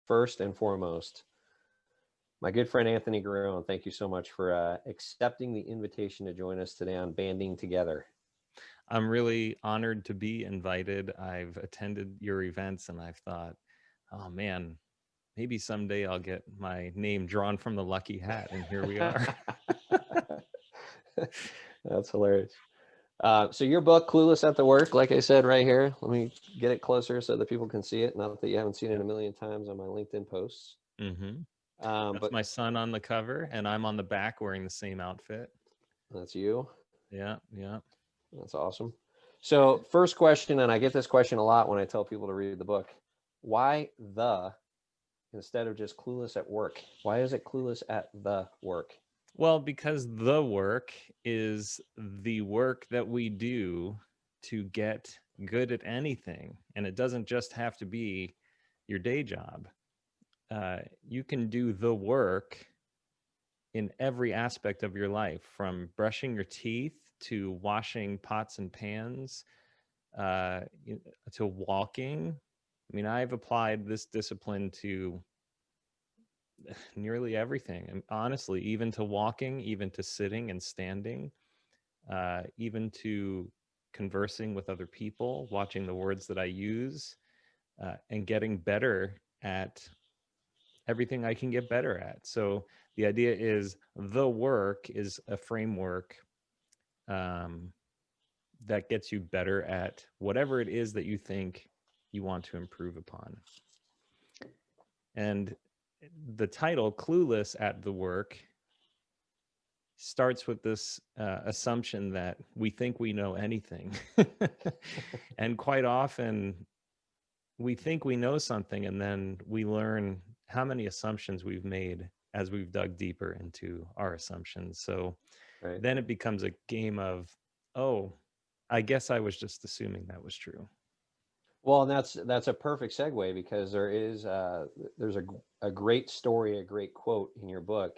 first and foremost, my good friend Anthony Garone, thank you so much for accepting the invitation to join us today on Banding Together. I'm really honored to be invited. I've attended your events and I've thought, oh man, maybe someday I'll get my name drawn from the lucky hat. And here we are. That's hilarious. So your book, Clueless at the Work, like I said right here, let me get it closer so that people can see it. Not that you haven't seen it a million times on my LinkedIn posts. Mm-hmm. That's But my son on the cover, and I'm on the back wearing the same outfit. that's you. Yeah, yeah. That's awesome. So first question, and I get this question a lot when I tell people to read the book. Why the instead of just clueless at work? Why is it clueless at the work? Well, because the work is the work that we do to get good at anything. And it doesn't just have to be your day job. You can do the work in every aspect of your life, from brushing your teeth to washing pots and pans, uh, to walking. I mean, I've applied this discipline to nearly everything. And honestly, even to walking, even to sitting and standing, even to conversing with other people, watching the words that I use, and getting better at everything I can get better at. So the idea is the work is a framework um, that gets you better at whatever it is that you think you want to improve upon. And the title, Clueless at the Work, starts with this assumption that we think we know anything. And quite often, we think we know something, and then we learn how many assumptions we've made as we've dug deeper into our assumptions. So Right. then it becomes a game of, oh, I guess I was just assuming that was true. Well, and that's a perfect segue because there's a great story, a great quote in your book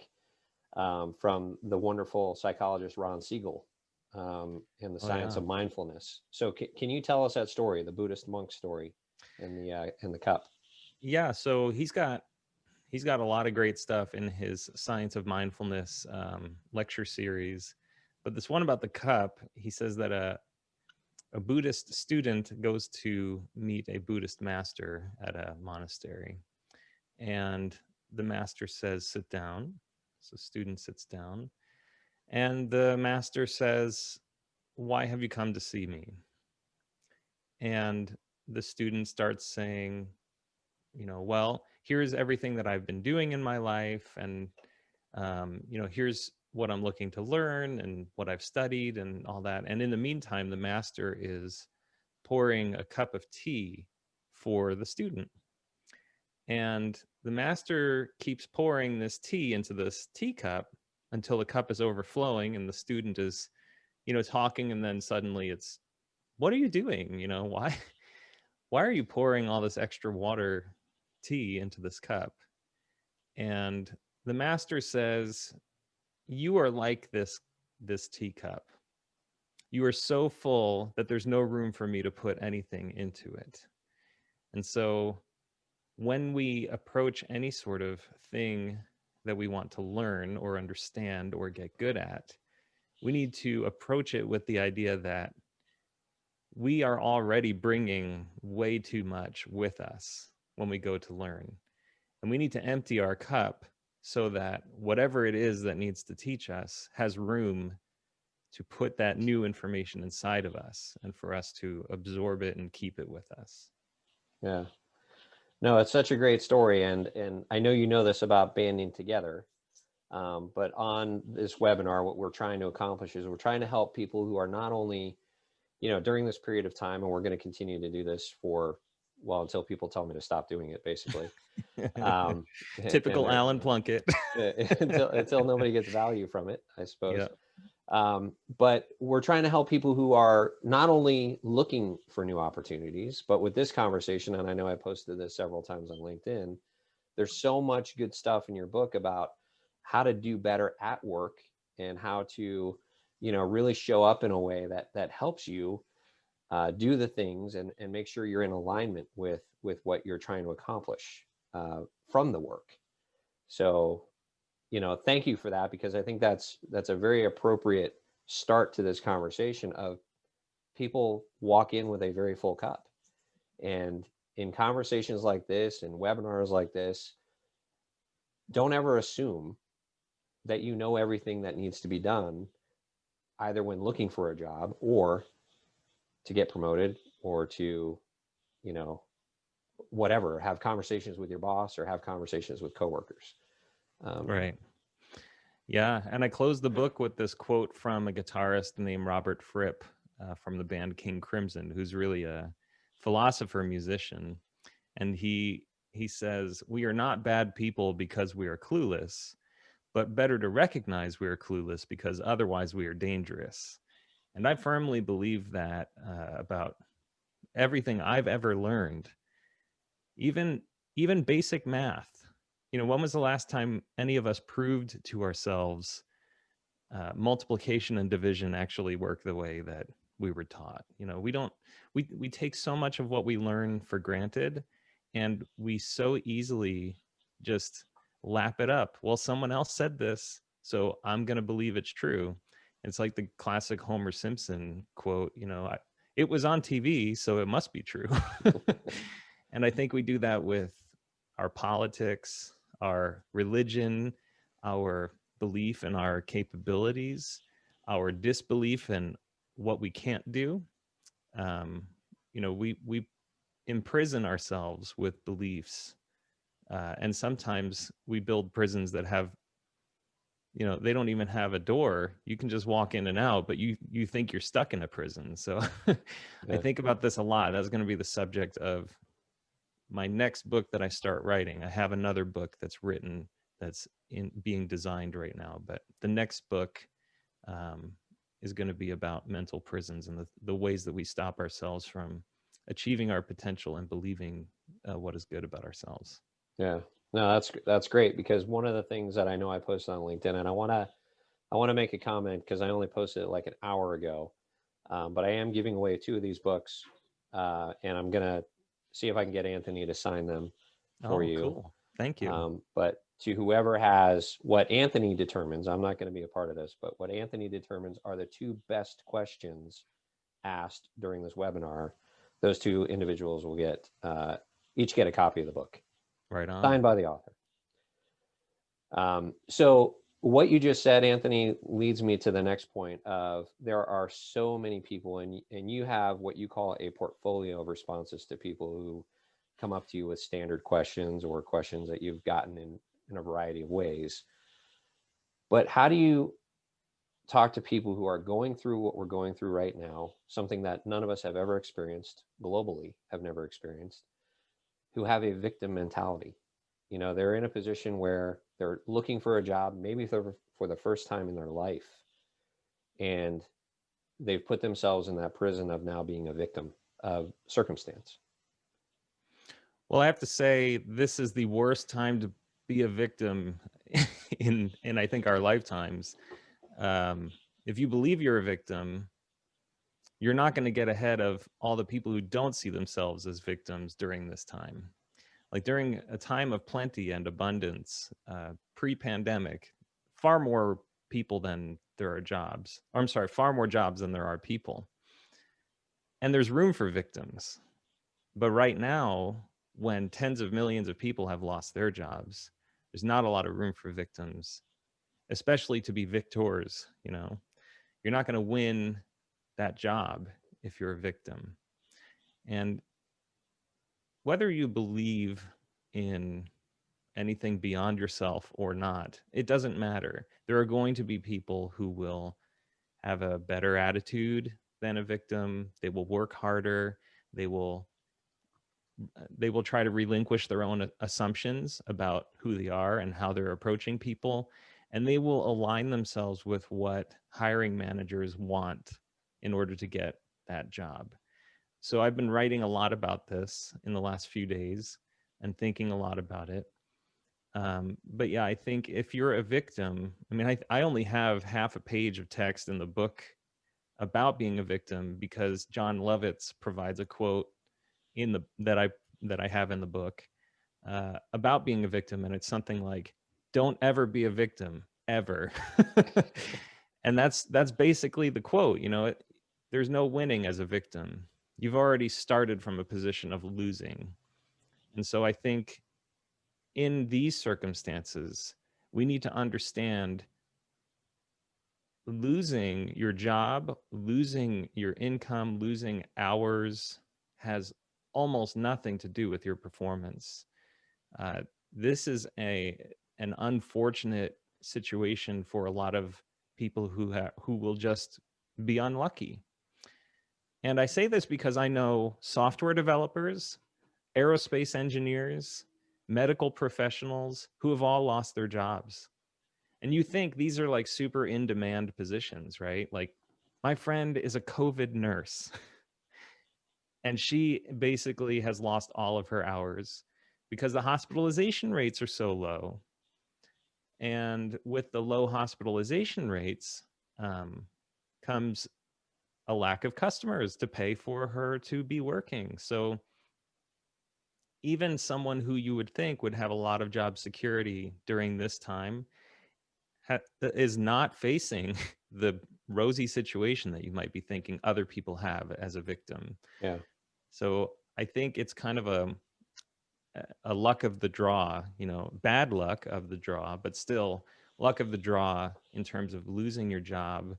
from the wonderful psychologist Ron Siegel in the Oh, science yeah. of mindfulness. So can you tell us that story, the Buddhist monk story in the cup? Yeah. So he's got a lot of great stuff in his Science of Mindfulness lecture series. But this one about the cup, he says that a Buddhist student goes to meet a Buddhist master at a monastery. And the master says, sit down. So student sits down. And the master says, why have you come to see me? And the student starts saying, well, here's everything that I've been doing in my life. And, here's what I'm looking to learn and what I've studied and all that. And in the meantime, the master is pouring a cup of tea for the student. And the master keeps pouring this tea into this teacup until the cup is overflowing and the student is, talking. And then suddenly it's, what are you doing? Why are you pouring all this extra water tea into this cup? And the master says, you are like this teacup. You are so full that there's no room for me to put anything into it. And so when we approach any sort of thing that we want to learn or understand or get good at, we need to approach it with the idea that we are already bringing way too much with us when we go to learn. And we need to empty our cup so that whatever it is that needs to teach us has room to put that new information inside of us and for us to absorb it and keep it with us. Yeah. No, it's such a great story, and I know you know this about banding together. But on this webinar, what we're trying to accomplish is we're trying to help people who are not only, during this period of time, and we're going to continue to do this for, well, until people tell me to stop doing it, basically. Um, and Typical Allen Plunkett. until nobody gets value from it, I Yeah. suppose. But we're trying to help people who are not only looking for new opportunities, but with this conversation, and I know I posted this several times on LinkedIn, there's so much good stuff in your book about how to do better at work and how to, really show up in a way that helps you do the things and make sure you're in alignment with what you're trying to accomplish. from the work. So, thank you for that, because I think that's a very appropriate start to this conversation of people walk in with a very full cup. And in conversations like this and webinars like this, don't ever assume that you know everything that needs to be done, either when looking for a job or to get promoted or to, whatever, have conversations with your boss or have conversations with coworkers. Right. Yeah. And I closed the book with this quote from a guitarist named Robert Fripp from the band King Crimson, who's really a philosopher musician. And he says, "We are not bad people because we are clueless, but better to recognize we are clueless because otherwise we are dangerous." And I firmly believe that about everything I've ever learned, even basic math. When was the last time any of us proved to ourselves multiplication and division actually work the way that we were taught? We take so much of what we learn for granted, and we so easily just lap it up. Well, someone else said this, so I'm going to believe it's true. It's like the classic Homer Simpson quote, it was on TV, so it must be true. And I think we do that with our politics, our religion, our belief in our capabilities, our disbelief in what we can't do. We imprison ourselves with beliefs, and sometimes we build prisons that have, they don't even have a door. You can just walk in and out, but you think you're stuck in a prison. So I think about this a lot. That's going to be the subject of my next book that I start writing. I have another book that's written that's being designed right now, but the next book is going to be about mental prisons and the ways that we stop ourselves from achieving our potential and believing what is good about ourselves. Yeah, no, that's great, because one of the things that I know I posted on LinkedIn, and I want to make a comment because I only posted it like an hour ago, but I am giving away 2 of these books, and I'm gonna see if I can get Anthony to sign them for you. Cool. Thank you. But to whoever has what Anthony determines, I'm not going to be a part of this, but what Anthony determines are the 2 best questions asked during this webinar, those 2 individuals will each get a copy of the book. Right on. Signed by the author. So what you just said, Anthony, leads me to the next point of there are so many people, and you have what you call a portfolio of responses to people who come up to you with standard questions or questions that you've gotten in a variety of ways. But how do you talk to people who are going through what we're going through right now, something that none of us have ever experienced globally, have never experienced, who have a victim mentality? They're in a position where they're looking for a job, maybe for the first time in their life, and they've put themselves in that prison of now being a victim of circumstance. Well, I have to say, this is the worst time to be a victim in I think our lifetimes. If you believe you're a victim, you're not going to get ahead of all the people who don't see themselves as victims during this time. Like during a time of plenty and abundance, pre-pandemic, far more people than there are jobs. I'm sorry, far more jobs than there are people. And there's room for victims. But right now, when tens of millions of people have lost their jobs, there's not a lot of room for victims, especially to be victors. You're not going to win that job if you're a victim. And whether you believe in anything beyond yourself or not, it doesn't matter. There are going to be people who will have a better attitude than a victim. They will work harder. They will try to relinquish their own assumptions about who they are and how they're approaching people. And they will align themselves with what hiring managers want in order to get that job. So I've been writing a lot about this in the last few days and thinking a lot about it. But yeah, I think if you're a victim, I only have half a page of text in the book about being a victim because John Lovitz provides a quote that I have in the book about being a victim, and it's something like, "Don't ever be a victim, ever." And that's basically the quote. There's no winning as a victim. You've already started from a position of losing. And so I think in these circumstances, we need to understand losing your job, losing your income, losing hours has almost nothing to do with your performance. This is an unfortunate situation for a lot of people who will just be unlucky. And I say this because I know software developers, aerospace engineers, medical professionals who have all lost their jobs. And you think these are like super in demand positions, right? Like, my friend is a COVID nurse and she basically has lost all of her hours because the hospitalization rates are so low. And with the low hospitalization rates comes a lack of customers to pay for her to be working. So even someone who you would think would have a lot of job security during this time is not facing the rosy situation that you might be thinking other people have as a victim. Yeah. So I think it's kind of a luck of the draw, bad luck of the draw, but still luck of the draw in terms of losing your job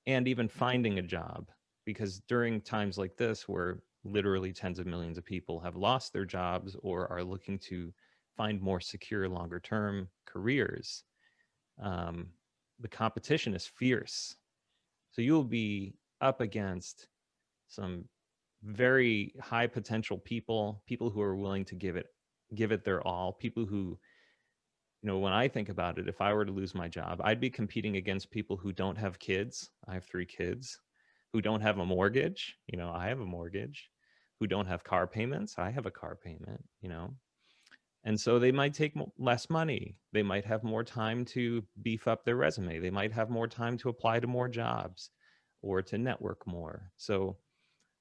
and even finding a job. Because during times like this, where literally tens of millions of people have lost their jobs or are looking to find more secure, longer term careers, the competition is fierce. So you'll be up against some very high potential people who are willing to give it their all, people who, when I think about it, if I were to lose my job, I'd be competing against people who don't have kids. I have 3 kids. Who don't have a mortgage. I have a mortgage. Who don't have car payments. I have a car payment. And so they might take less money. They might have more time to beef up their resume. They might have more time to apply to more jobs or to network more. So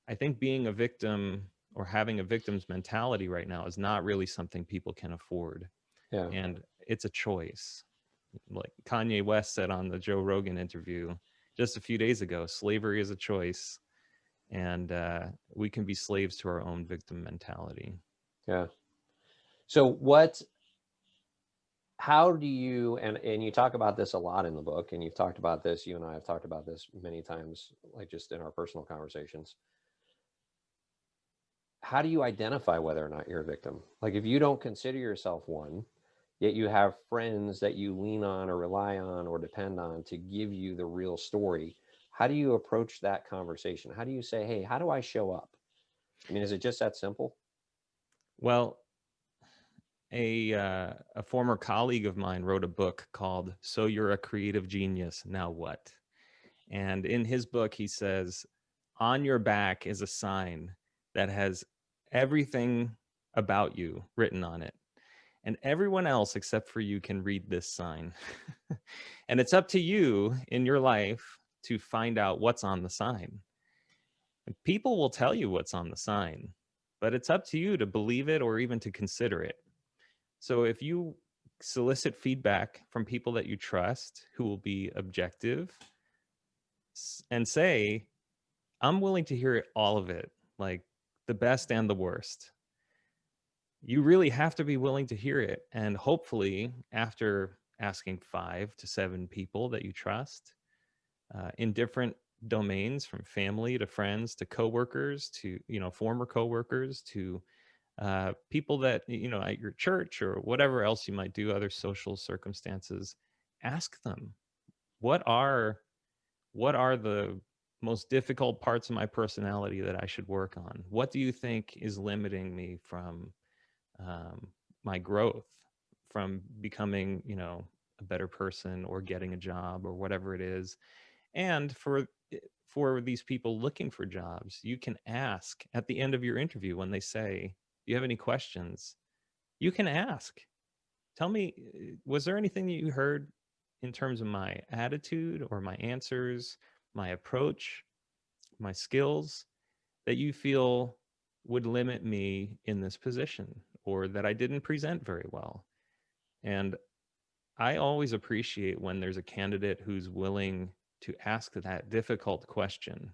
I think being a victim or having a victim's mentality right now is not really something people can afford. Yeah. And it's a choice. Like Kanye West said on the Joe Rogan interview just a few days ago, slavery is a choice. And we can be slaves to our own victim mentality. Yeah. So how do you, and you talk about this a lot in the book, and you've talked about this, you and I have talked about this many times, like just in our personal conversations. How do you identify whether or not you're a victim? Like, if you don't consider yourself one, yet you have friends that you lean on or rely on or depend on to give you the real story, how do you approach that conversation? How do you say, hey, how do I show up? I mean, is it just that simple? Well, a former colleague of mine wrote a book called "So You're a Creative Genius, Now What?" And in his book, he says, on your back is a sign that has everything about you written on it. And everyone else except for you can read this sign. And it's up to you in your life to find out what's on the sign. And people will tell you what's on the sign, but it's up to you to believe it or even to consider it. So if you solicit feedback from people that you trust who will be objective and say, I'm willing to hear all of it, like the best and the worst. You really have to be willing to hear it. And hopefully, after asking 5 to 7 people that you trust in different domains, from family to friends to coworkers to former coworkers to people that at your church or whatever else you might do, other social circumstances, ask them, what are the most difficult parts of my personality that I should work on? What do you think is limiting me from my growth, from becoming, a better person or getting a job or whatever it is? And for these people looking for jobs, you can ask at the end of your interview when they say, "Do you have any questions?" You can ask. Tell me, was there anything that you heard in terms of my attitude or my answers, my approach, my skills that you feel would limit me in this position or that I didn't present very well. And I always appreciate when there's a candidate who's willing to ask that difficult question.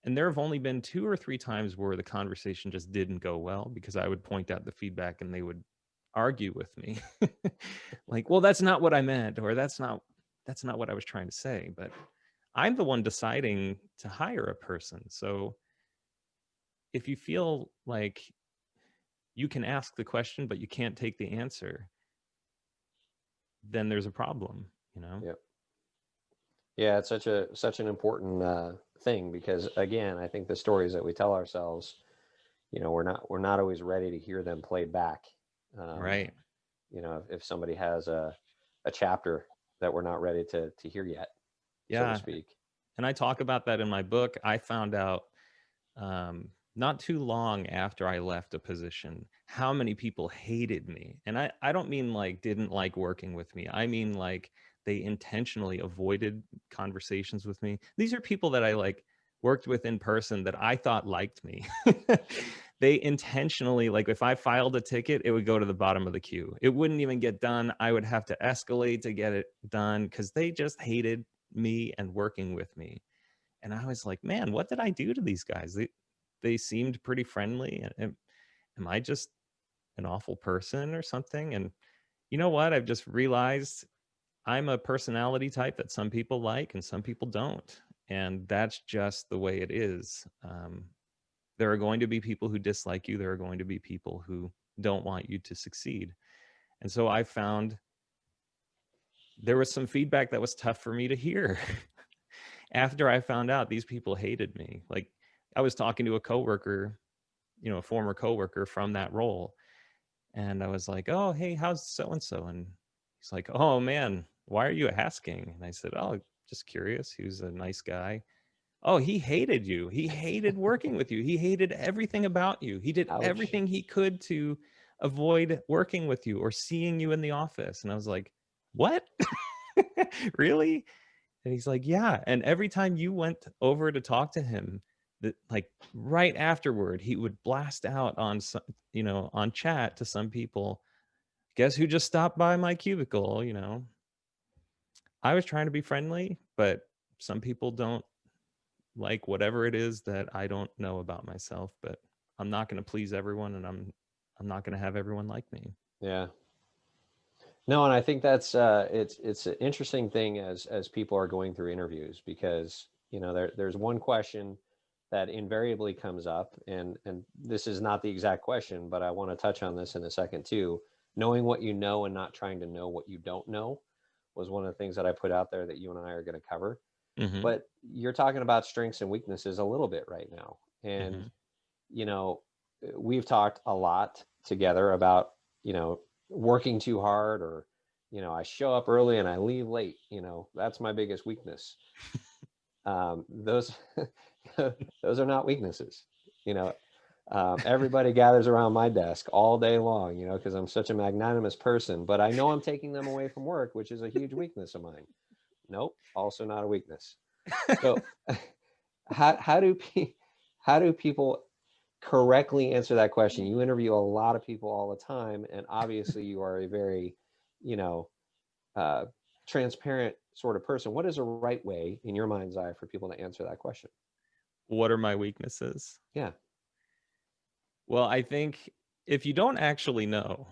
And there have only been 2 or 3 times where the conversation just didn't go well because I would point out the feedback and they would argue with me. Like, well, that's not what I meant, or that's not what I was trying to say. But I'm the one deciding to hire a person. So if you feel like you can ask the question, but you can't take the answer, then there's a problem, you know? Yep. Yeah, it's such an important thing, because again, I think the stories that we tell ourselves, we're not always ready to hear them played back. Right. If somebody has a chapter that we're not ready to hear yet, so to Yeah. speak. And I talk about that in my book. I found out not too long after I left a position how many people hated me. And I don't mean like didn't like working with me. I mean like they intentionally avoided conversations with me. These are people that I like worked with in person that I thought liked me. They intentionally, like if I filed a ticket, it would go to the bottom of the queue. It wouldn't even get done. I would have to escalate to get it done because they just hated me and working with me. And I was like, man, what did I do to these guys? They seemed pretty friendly. Am I just an awful person or something? And you know what? I've just realized I'm a personality type that some people like and some people don't. And that's just the way it is. There are going to be people who dislike you. There are going to be people who don't want you to succeed. And so I found there was some feedback that was tough for me to hear. After I found out these people hated me. Like I was talking to a coworker, a former coworker from that role. And I was like, oh, hey, how's so-and-so? And he's like, oh man, why are you asking? And I said, oh, just curious. He was a nice guy. Oh, he hated you. He hated working with you. He hated everything about you. He did Ouch. everything he could to avoid working with you or seeing you in the office. And I was like, what? Really? And he's like, yeah. And every time you went over to talk to him, that like right afterward, he would blast out on some, on chat to some people, guess who just stopped by my cubicle? I was trying to be friendly, but some people don't like whatever it is that I don't know about myself, but I'm not going to please everyone, and I'm not going to have everyone like me. Yeah. No, and I think that's it's an interesting thing as people are going through interviews, because there's one question that invariably comes up, and this is not the exact question, but I want to touch on this in a second too. Knowing what you know and not trying to know what you don't know was one of the things that I put out there that you and I are going to cover. Mm-hmm. But you're talking about strengths and weaknesses a little bit right now, and Mm-hmm. we've talked a lot together about working too hard, or I show up early and I leave late. That's my biggest weakness. Those those are not weaknesses. Everybody gathers around my desk all day long, because I'm such a magnanimous person, but I know I'm taking them away from work, which is a huge weakness of mine. Nope, also not a weakness. So how do people correctly answer that question? You interview a lot of people all the time, and obviously you are a very uh, transparent sort of person. What is a right way in your mind's eye for people to answer that question? What are my weaknesses? Yeah. Well, I think if you don't actually know,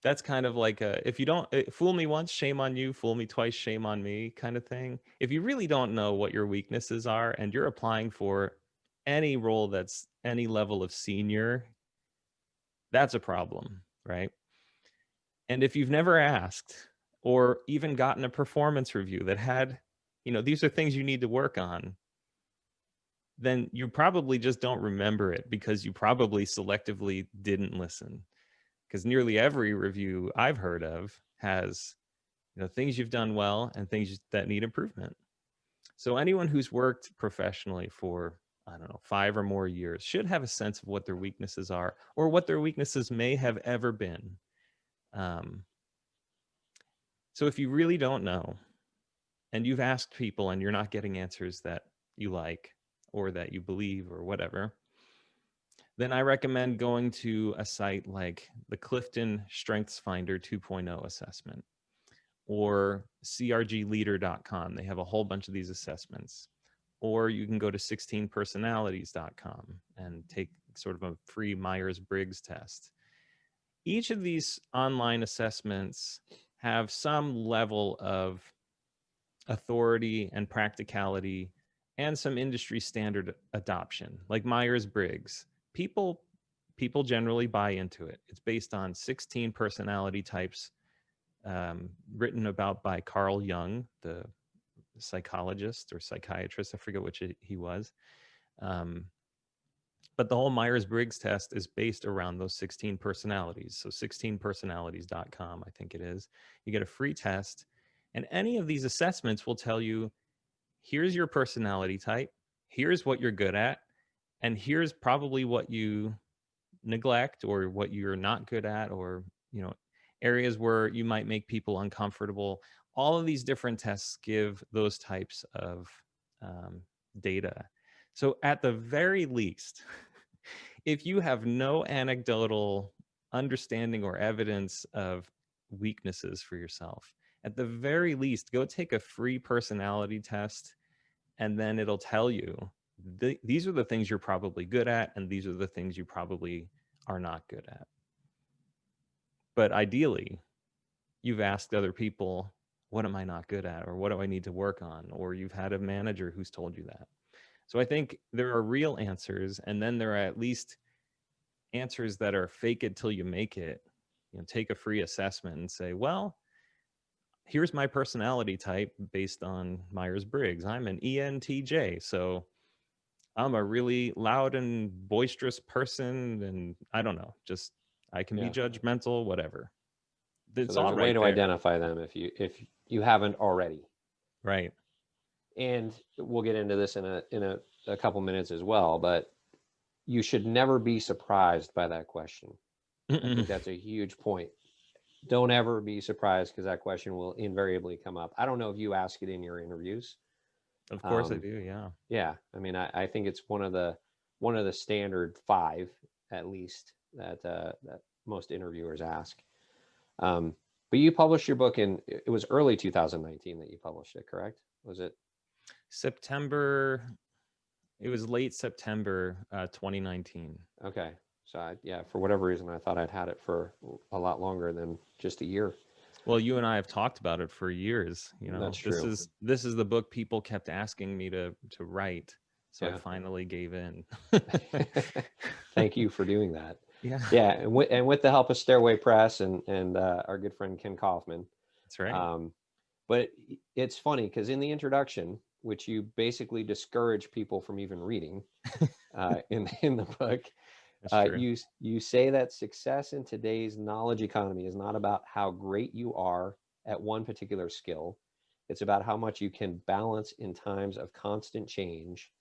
that's kind of like if you don't fool me once, shame on you, fool me twice, shame on me kind of thing. If you really don't know what your weaknesses are and you're applying for any role that's any level of senior, that's a problem, right? And if you've never asked or even gotten a performance review that had, these are things you need to work on, then you probably just don't remember it because you probably selectively didn't listen. Because nearly every review I've heard of has, things you've done well and things that need improvement. So anyone who's worked professionally for, I don't know, 5 or more years should have a sense of what their weaknesses are or what their weaknesses may have ever been. So if you really don't know and you've asked people and you're not getting answers that you like or that you believe or whatever, then I recommend going to a site like the Clifton Strengths Finder 2.0 assessment or crgleader.com. They have a whole bunch of these assessments. Or you can go to 16personalities.com and take sort of a free Myers-Briggs test. Each of these online assessments have some level of authority and practicality and some industry standard adoption. Like Myers-Briggs, people generally buy into it. It's based on 16 personality types, written about by Carl Jung, the psychologist or psychiatrist. I forget which he was. But the whole Myers-Briggs test is based around those 16 personalities. So 16personalities.com, I think it is. You get a free test, and any of these assessments will tell you, here's your personality type, here's what you're good at, and here's probably what you neglect or what you're not good at, or, you know, areas where you might make people uncomfortable. All of these different tests give those types of data. So at the very least, if you have no anecdotal understanding or evidence of weaknesses for yourself, at the very least, go take a free personality test, and then it'll tell you these are the things you're probably good at, and these are the things you probably are not good at. But ideally, you've asked other people, what am I not good at? Or what do I need to work on? Or you've had a manager who's told you that. So I think there are real answers, and then there are at least answers that are fake it till you make it. You know, take a free assessment and say, well, here's my personality type based on Myers-Briggs. I'm an ENTJ, so I'm a really loud and boisterous person, and I don't know, just I can be judgmental, whatever. So It's there's all a way right to there. identify them if you haven't already. Right. And we'll get into this in a couple minutes as well, but you should never be surprised by that question. I think that's a huge point. Don't ever be surprised, because that question will invariably come up. I don't know if you ask it in your interviews. Of course I do, yeah. Yeah, I mean, I think it's one of the standard 5, at least, that most interviewers ask. But you published your book it was early 2019 that you published it, correct? Was it September? It was late September 2019. Okay. So for whatever reason, I thought I'd had it for a lot longer than just a year. Well, you and I have talked about it for years. You know, That's true. This is the book people kept asking me to write, so I finally gave in. Thank you for doing that. Yeah. Yeah, and with the help of Stairway Press and our good friend Ken Kaufman. That's right. But it's funny because in the introduction, which you basically discourage people from even reading, in the book, you say that success in today's knowledge economy is not about how great you are at one particular skill. It's about how much you can balance in times of constant change,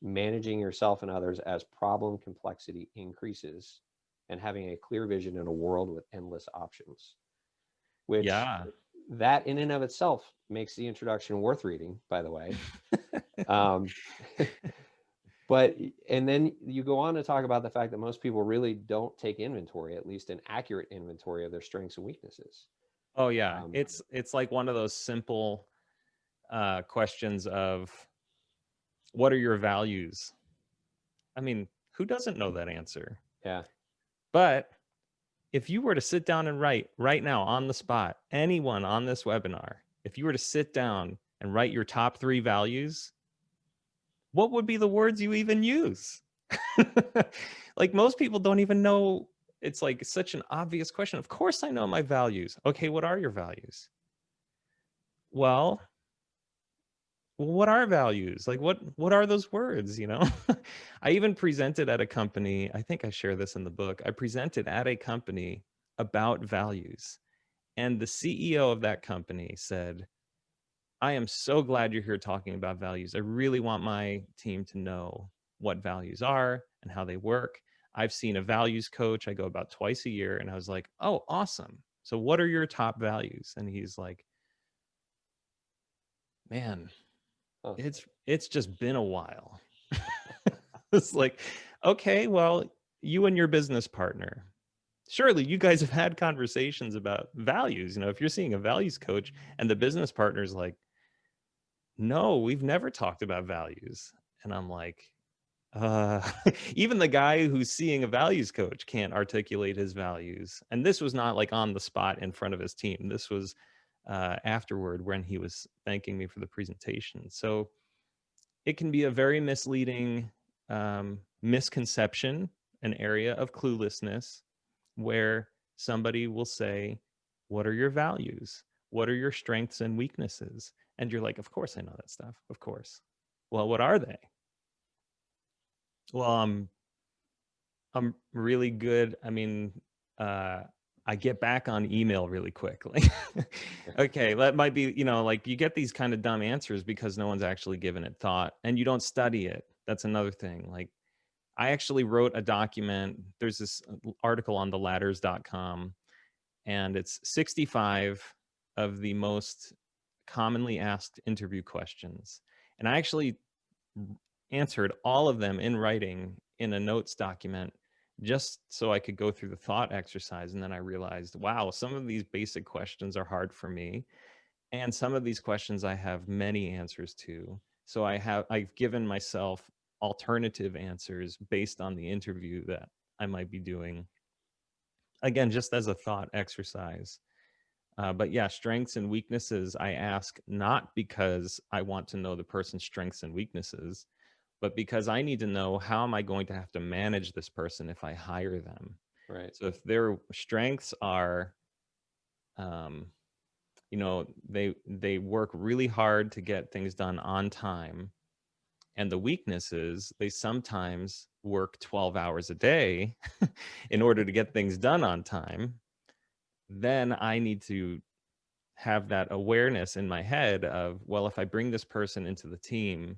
managing yourself and others as problem complexity increases, and having a clear vision in a world with endless options. Which, that in and of itself makes the introduction worth reading, by the way. But, and then you go on to talk about the fact that most people really don't take inventory, at least an accurate inventory of their strengths and weaknesses. Oh yeah, it's like one of those simple questions of, what are your values? I mean, who doesn't know that answer? Yeah. But if you were to sit down and write right now on the spot, anyone on this webinar, if you were to sit down and write your top 3 values, what would be the words you even use? Like, most people don't even know. It's like such an obvious question. Of course I know my values. Okay, what are your values? Well, what are values? Like, what are those words, you know? I even presented at a company, I think I share this in the book. I presented at a company about values, and the CEO of that company said, I am so glad you're here talking about values. I really want my team to know what values are and how they work. I've seen a values coach. I go about twice a year. And I was like, oh, awesome. So what are your top values? And he's like, man, it's just been a while. It's like, okay, well, you and your business partner, surely you guys have had conversations about values. You know, if you're seeing a values coach and the business partner's like, no, we've never talked about values. And I'm like, even the guy who's seeing a values coach can't articulate his values. And this was not like on the spot in front of his team. This was afterward when he was thanking me for the presentation. So it can be a very misleading misconception, an area of cluelessness, where somebody will say, what are your values? What are your strengths and weaknesses? And you're like, of course I know that stuff. Of course. Well, what are they? Well, I'm really good. I mean, I get back on email really quickly. Okay, that might be, you know, like you get these kind of dumb answers because no one's actually given it thought and you don't study it. That's another thing. Like I actually wrote a document. There's this article on theladders.com, and it's 65 of the most commonly asked interview questions. And I actually answered all of them in writing in a notes document just so I could go through the thought exercise. And then I realized, wow, some of these basic questions are hard for me. And some of these questions I have many answers to. So I've given myself alternative answers based on the interview that I might be doing. Again, just as a thought exercise. But yeah, strengths and weaknesses, I ask not because I want to know the person's strengths and weaknesses, but because I need to know how am I going to have to manage this person if I hire them. Right. So if their strengths are, you know, they work really hard to get things done on time, and the weaknesses, they sometimes work 12 hours a day in order to get things done on time, then I need to have that awareness in my head of, well, if I bring this person into the team,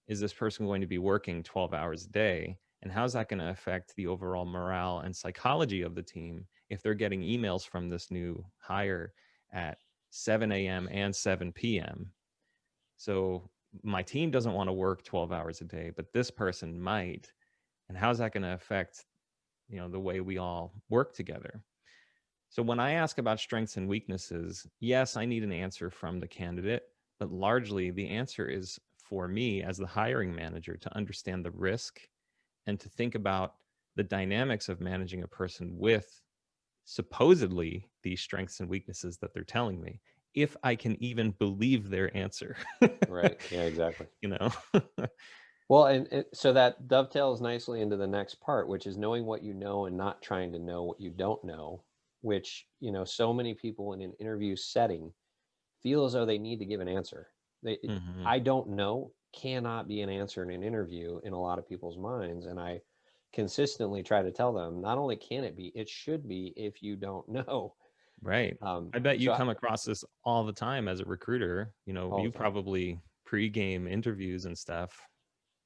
is this person going to be working 12 hours a day? And how's that going to affect the overall morale and psychology of the team if they're getting emails from this new hire at 7 a.m. and 7 p.m.? So my team doesn't want to work 12 hours a day, but this person might. And how's that going to affect, you know, the way we all work together? So when I ask about strengths and weaknesses, yes, I need an answer from the candidate, but largely the answer is for me as the hiring manager to understand the risk and to think about the dynamics of managing a person with supposedly these strengths and weaknesses that they're telling me, if I can even believe their answer. Right. Yeah, exactly. You know? Well, and so that dovetails nicely into the next part, which is knowing what you know and not trying to know what you don't know, which, you know, so many people in an interview setting feel as though they need to give an answer. Mm-hmm. I don't know cannot be an answer in an interview in a lot of people's minds. And I consistently try to tell them, not only can it be, it should be if you don't know. Right. I bet you So come across this all the time as a recruiter. You know, all you the time. probably pre-game interviews and stuff.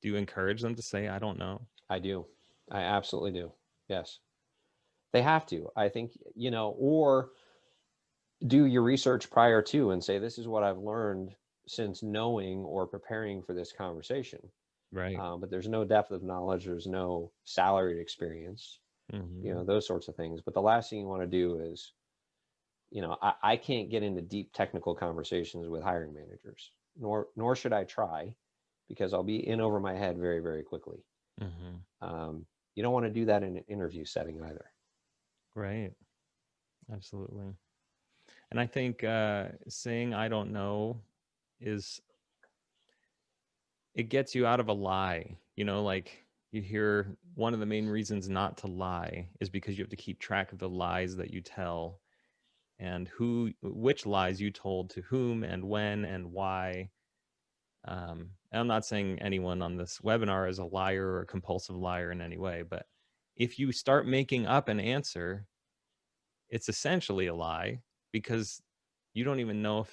Do you encourage them to say, I don't know? I do. I absolutely do. Yes. They have to, I think, you know, or do your research prior to and say, this is what I've learned since knowing or preparing for this conversation. Right. But there's no depth of knowledge. There's no salaried experience, you Mm-hmm. know, those sorts of things. But the last thing you want to do is, you know, I can't get into deep technical conversations with hiring managers, nor should I try, because I'll be in over my head very, very quickly. Mm-hmm. You don't want to do that in an interview setting either. Right. Absolutely. And I think saying I don't know is, it gets you out of a lie. You know, like you hear one of the main reasons not to lie is because you have to keep track of the lies that you tell and which lies you told to whom and when and why. And I'm not saying anyone on this webinar is a liar or a compulsive liar in any way, but if you start making up an answer, it's essentially a lie because you don't even know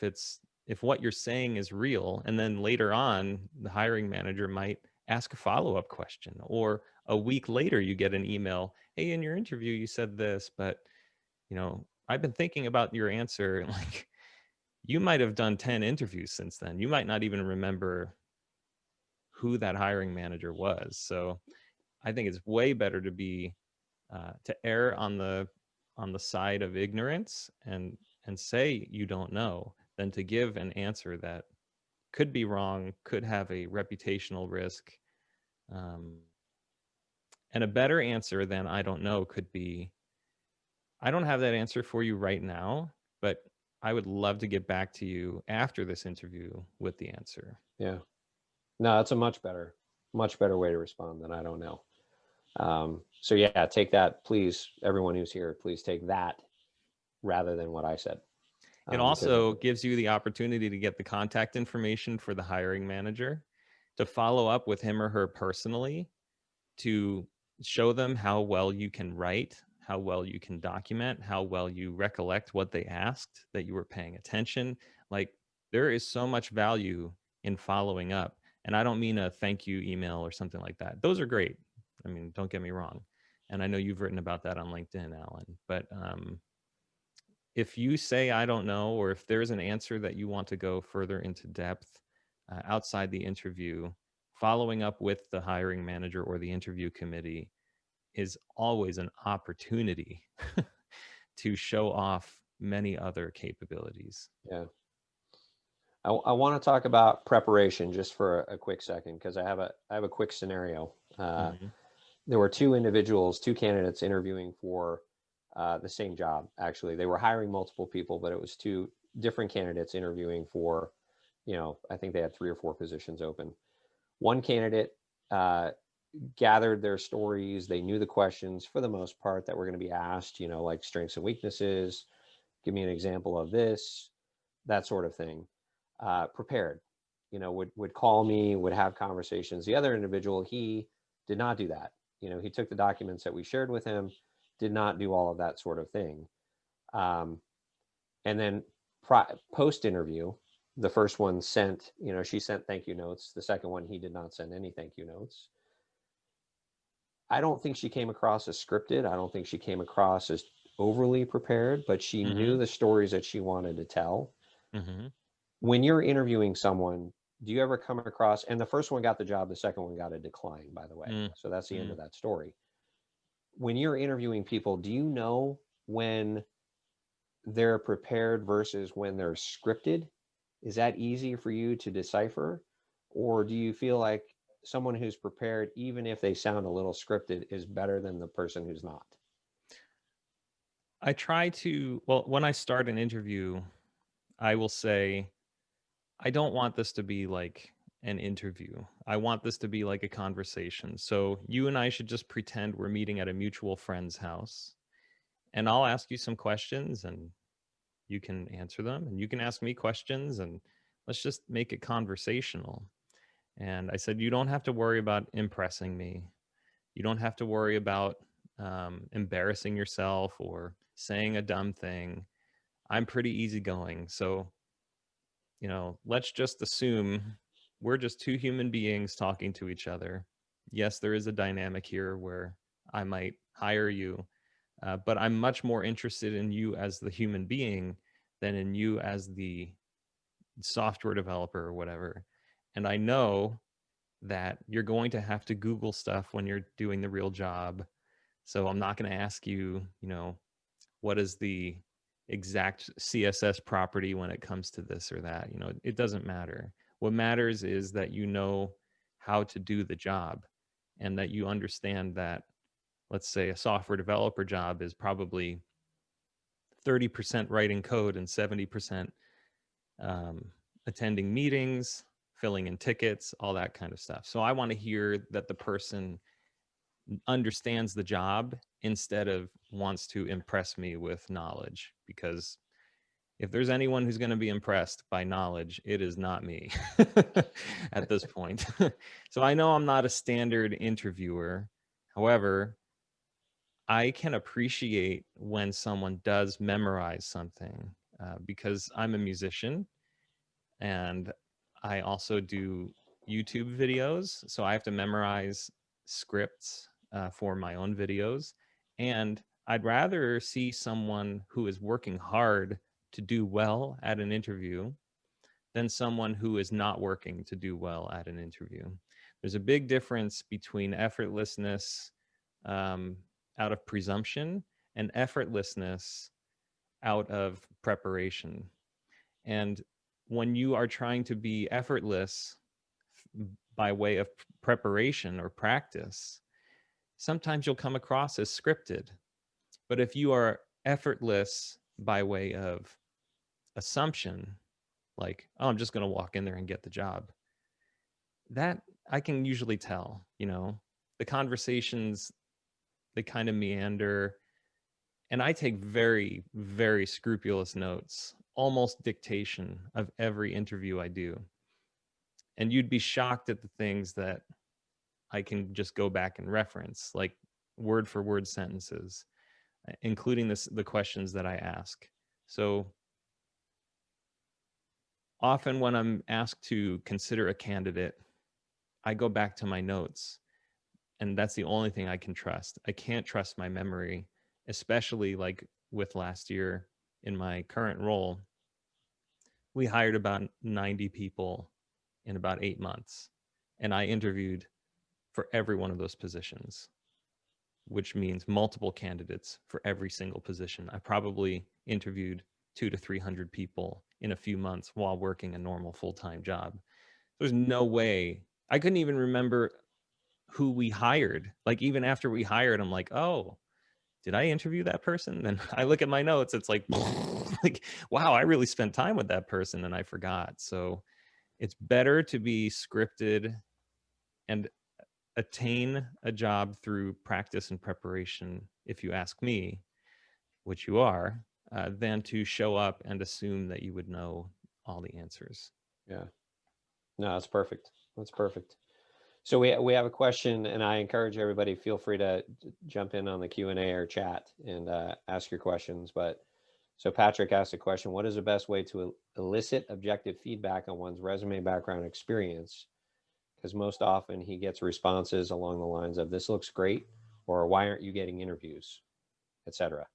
if what you're saying is real. And then later on, the hiring manager might ask a follow-up question, or a week later you get an email, hey, in your interview you said this, but you know, I've been thinking about your answer. Like, you might have done 10 interviews since then. You might not even remember who that hiring manager was. So I think it's way better to be to err on the side of ignorance and say you don't know than to give an answer that could be wrong, could have a reputational risk. Um, and a better answer than I don't know could be, I don't have that answer for you right now, but I would love to get back to you after this interview with the answer. Yeah. No, that's a much better way to respond than I don't know. So yeah, take that, please. Everyone who's here, please take that rather than what I said. It also gives you the opportunity to get the contact information for the hiring manager, to follow up with him or her personally, to show them how well you can write, how well you can document, how well you recollect what they asked, that you were paying attention. Like, there is so much value in following up. And I don't mean a thank you email or something like that. Those are great. I mean, don't get me wrong. And I know you've written about that on LinkedIn, Alan. But if you say, I don't know, or if there's an answer that you want to go further into depth outside the interview, following up with the hiring manager or the interview committee is always an opportunity to show off many other capabilities. Yeah. I want to talk about preparation just for a quick second, because I have a quick scenario. There were two candidates interviewing for the same job. Actually, they were hiring multiple people, but it was two different candidates interviewing for, I think they had 3 or 4 positions open. One candidate gathered their stories. They knew the questions for the most part that were going to be asked, like strengths and weaknesses. Give me an example of this, that sort of thing. Prepared, would call me, would have conversations. The other individual, he did not do that. He took the documents that we shared with him, did not do all of that sort of thing. And then post interview, the first one sent, she sent thank you notes. The second one, he did not send any thank you notes. I don't think she came across as scripted. I don't think she came across as overly prepared, but she knew the stories that she wanted to tell. When you're interviewing someone, do you ever come across, and the first one got the job, the second one got a decline, by the way. So that's the end of that story. When you're interviewing people, do you know when they're prepared versus when they're scripted? Is that easy for you to decipher? Or do you feel like someone who's prepared, even if they sound a little scripted, is better than the person who's not? I try to, well, when I start an interview, I will say, I don't want this to be like an interview. I want this to be like a conversation. So you and I should just pretend we're meeting at a mutual friend's house, and I'll ask you some questions and you can answer them, and you can ask me questions, and let's just make it conversational. And I said, you don't have to worry about impressing me. You don't have to worry about embarrassing yourself or saying a dumb thing. I'm pretty easygoing. So, let's just assume we're just two human beings talking to each other. Yes, there is a dynamic here where I might hire you, but I'm much more interested in you as the human being than in you as the software developer or whatever. And I know that you're going to have to Google stuff when you're doing the real job. So I'm not going to ask you, what is the exact CSS property when it comes to this or that. It doesn't matter. What matters is that you know how to do the job, and that you understand that, let's say, a software developer job is probably 30% writing code and 70% attending meetings, filling in tickets, all that kind of stuff. So I want to hear that the person understands the job instead of wants to impress me with knowledge, because if there's anyone who's going to be impressed by knowledge, it is not me at this point. So I know I'm not a standard interviewer. However, I can appreciate when someone does memorize something, because I'm a musician and I also do YouTube videos. So I have to memorize scripts for my own videos. And I'd rather see someone who is working hard to do well at an interview than someone who is not working to do well at an interview. There's a big difference between effortlessness out of presumption and effortlessness out of preparation. And when you are trying to be effortless by way of preparation or practice, sometimes you'll come across as scripted. But if you are effortless by way of assumption, like, oh, I'm just going to walk in there and get the job, that I can usually tell, the conversations, they kind of meander. And I take very, very scrupulous notes, almost dictation of every interview I do. And you'd be shocked at the things that I can just go back and reference, like word for word sentences, including the questions that I ask. So often when I'm asked to consider a candidate, I go back to my notes, and that's the only thing I can trust. I can't trust my memory, especially like with last year in my current role. We hired about 90 people in about 8 months, and I interviewed for every one of those positions, which means multiple candidates for every single position. I probably interviewed 200 to 300 people in a few months while working a normal full-time job. There's no way. I couldn't even remember who we hired. Like, even after we hired, I'm like, oh, did I interview that person? And I look at my notes, it's like, like, wow, I really spent time with that person and I forgot. So it's better to be scripted and attain a job through practice and preparation, if you ask me, which you are, than to show up and assume that you would know all the answers. Yeah. No, that's perfect. That's perfect. So we have a question, and I encourage everybody, feel free to jump in on the Q&A or chat and ask your questions. But so Patrick asked a question: what is the best way to elicit objective feedback on one's resume, background, experience? Because most often he gets responses along the lines of "this looks great," or "why aren't you getting interviews," etc.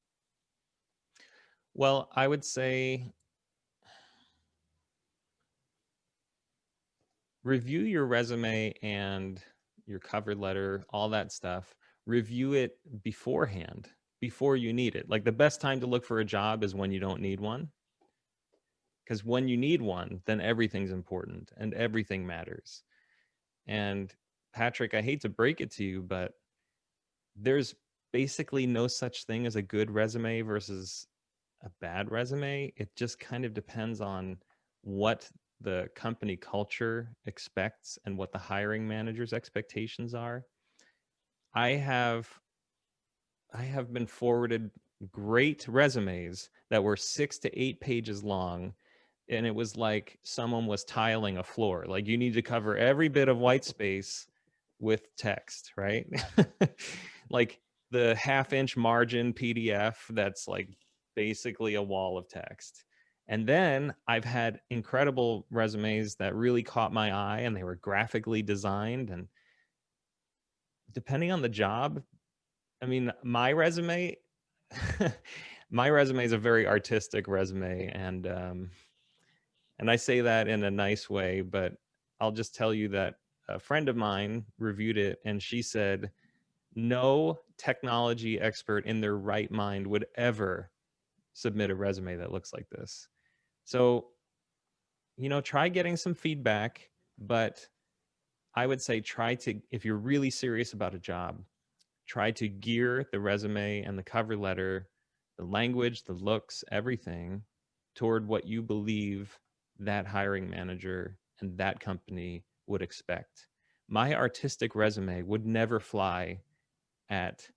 Well, I would say review your resume and your cover letter, all that stuff. Review it beforehand, before you need it. Like, the best time to look for a job is when you don't need one. Because when you need one, then everything's important and everything matters. And Patrick, I hate to break it to you, but there's basically no such thing as a good resume versus a bad resume. It just kind of depends on what the company culture expects and what the hiring manager's expectations are. I have been forwarded great resumes that were 6 to 8 pages long, and it was like someone was tiling a floor. Like, you need to cover every bit of white space with text, right? Like the half-inch margin PDF that's like basically a wall of text. And then I've had incredible resumes that really caught my eye, and they were graphically designed. And depending on the job, I mean, my resume, my resume is a very artistic resume, and I say that in a nice way, but I'll just tell you that a friend of mine reviewed it, and she said, no technology expert in their right mind would ever submit a resume that looks like this. So, try getting some feedback, but I would say if you're really serious about a job, try to gear the resume and the cover letter, the language, the looks, everything toward what you believe that hiring manager and that company would expect. My artistic resume would never fly at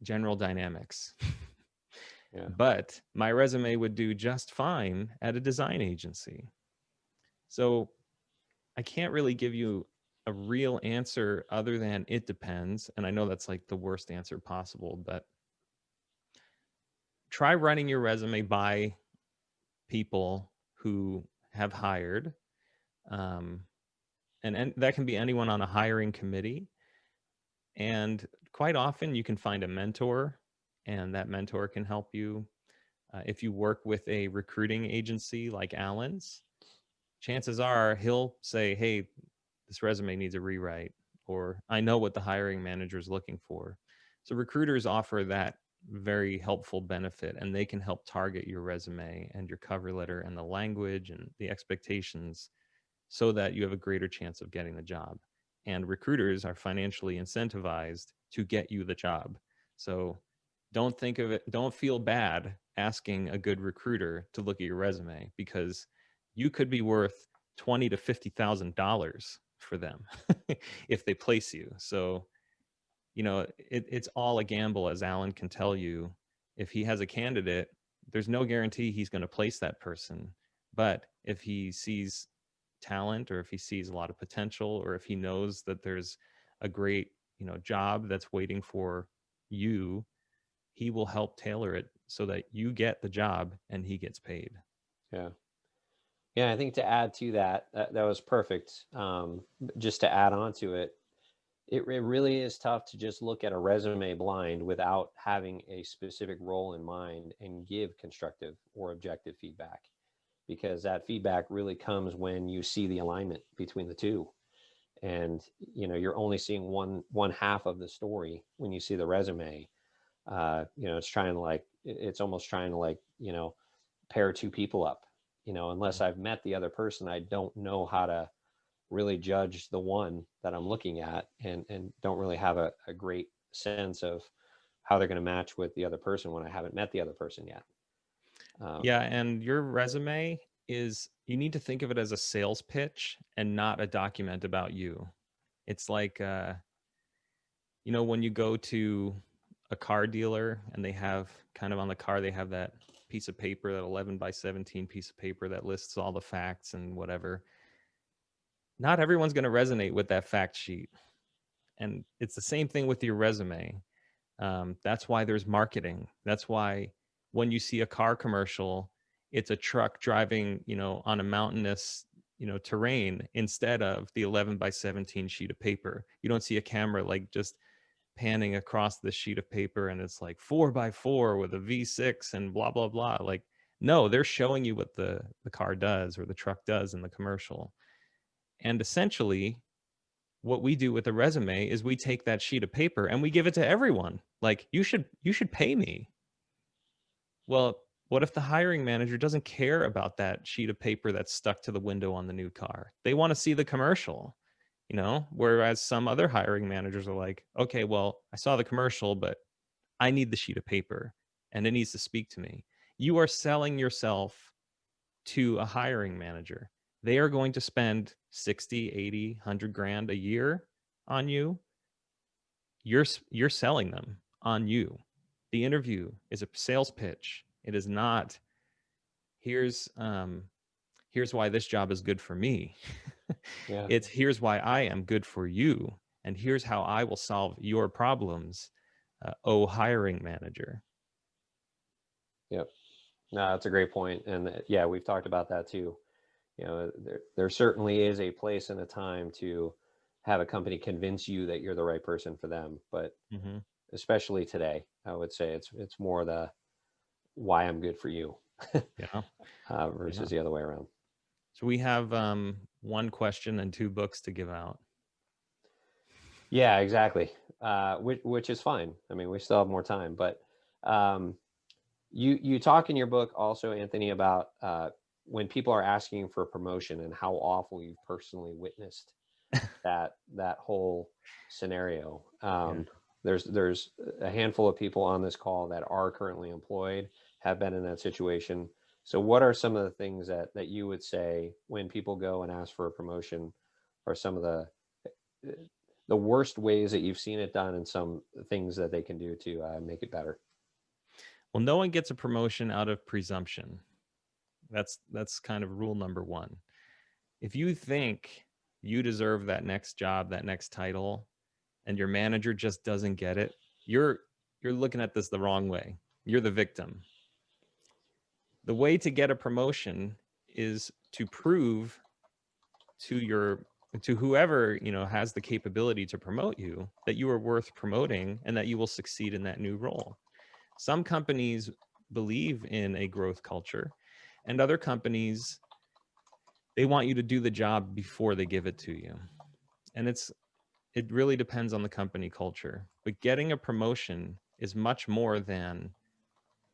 General Dynamics. Yeah. But my resume would do just fine at a design agency. So I can't really give you a real answer other than it depends. And I know that's like the worst answer possible, but try running your resume by people who have hired. And that can be anyone on a hiring committee. And quite often you can find a mentor, and that mentor can help you. If you work with a recruiting agency like Allen's, chances are he'll say, hey, this resume needs a rewrite, or I know what the hiring manager is looking for. So recruiters offer that very helpful benefit, and they can help target your resume and your cover letter and the language and the expectations so that you have a greater chance of getting the job. And recruiters are financially incentivized to get you the job. So don't think of it, don't feel bad asking a good recruiter to look at your resume, because you could be worth $20,000 to $50,000 for them if they place you. So, you know, it's all a gamble, as Alan can tell you. If he has a candidate, there's no guarantee he's going to place that person. But if he sees talent, or if he sees a lot of potential, or if he knows that there's a great, you know, job that's waiting for you, he will help tailor it so that you get the job and he gets paid. Yeah. Yeah, I think to add to that, that was perfect. Just to add on to it, it really is tough to just look at a resume blind without having a specific role in mind and give constructive or objective feedback, because that feedback really comes when you see the alignment between the two. And you know, you're only seeing one half of the story when you see the resume. You know, it's almost trying to, like, you know, pair two people up. You know, unless I've met the other person, I don't know how to really judge the one that I'm looking at, and don't really have a great sense of how they're going to match with the other person when I haven't met the other person yet. Yeah, and your resume is, you need to think of it as a sales pitch and not a document about you. It's like, you know, when you go to a car dealer and they have kind of on the car, they have that piece of paper, that 11 by 17 piece of paper that lists all the facts and whatever. Not everyone's going to resonate with that fact sheet. And it's the same thing with your resume. That's why there's marketing. That's why when you see a car commercial, it's a truck driving, you know, on a mountainous, you know, terrain, instead of the 11 by 17 sheet of paper. You don't see a camera like just panning across the sheet of paper and it's like 4x4 with a V6 and blah, blah, blah. Like, no, they're showing you what the car does or the truck does in the commercial. And essentially, what we do with a resume is we take that sheet of paper and we give it to everyone. Like, you should pay me. Well, what if the hiring manager doesn't care about that sheet of paper that's stuck to the window on the new car? They want to see the commercial, you know, whereas some other hiring managers are like, okay, well, I saw the commercial, but I need the sheet of paper and it needs to speak to me. You are selling yourself to a hiring manager. They are going to spend 60, 80, 100 grand a year on you. You're selling them on you. The interview is a sales pitch. It is not, here's why this job is good for me. Yeah. It's, here's why I am good for you, and here's how I will solve your problems, oh hiring manager. Yep. No, that's a great point. And yeah, we've talked about that too. You know, there certainly is a place and a time to have a company convince you that you're the right person for them. But Mm-hmm. especially today, I would say it's more the why I'm good for you Yeah. versus Yeah. the other way around. So we have one question and two books to give out. Yeah, exactly. Which is fine. I mean, we still have more time, but um, you talk in your book also, Anthony, about when people are asking for a promotion and how awful you've personally witnessed that whole scenario. Yeah. There's a handful of people on this call that are currently employed, have been in that situation. So what are some of the things that you would say when people go and ask for a promotion, or some of the worst ways that you've seen it done, and some things that they can do to make it better? Well, no one gets a promotion out of presumption. That's kind of rule number one. If you think you deserve that next job, that next title, and your manager just doesn't get it, you're looking at this the wrong way. You're the victim. The way to get a promotion is to prove to whoever, you know, has the capability to promote you, that you are worth promoting and that you will succeed in that new role. Some companies believe in a growth culture, and other companies, they want you to do the job before they give it to you. And it really depends on the company culture. But getting a promotion is much more than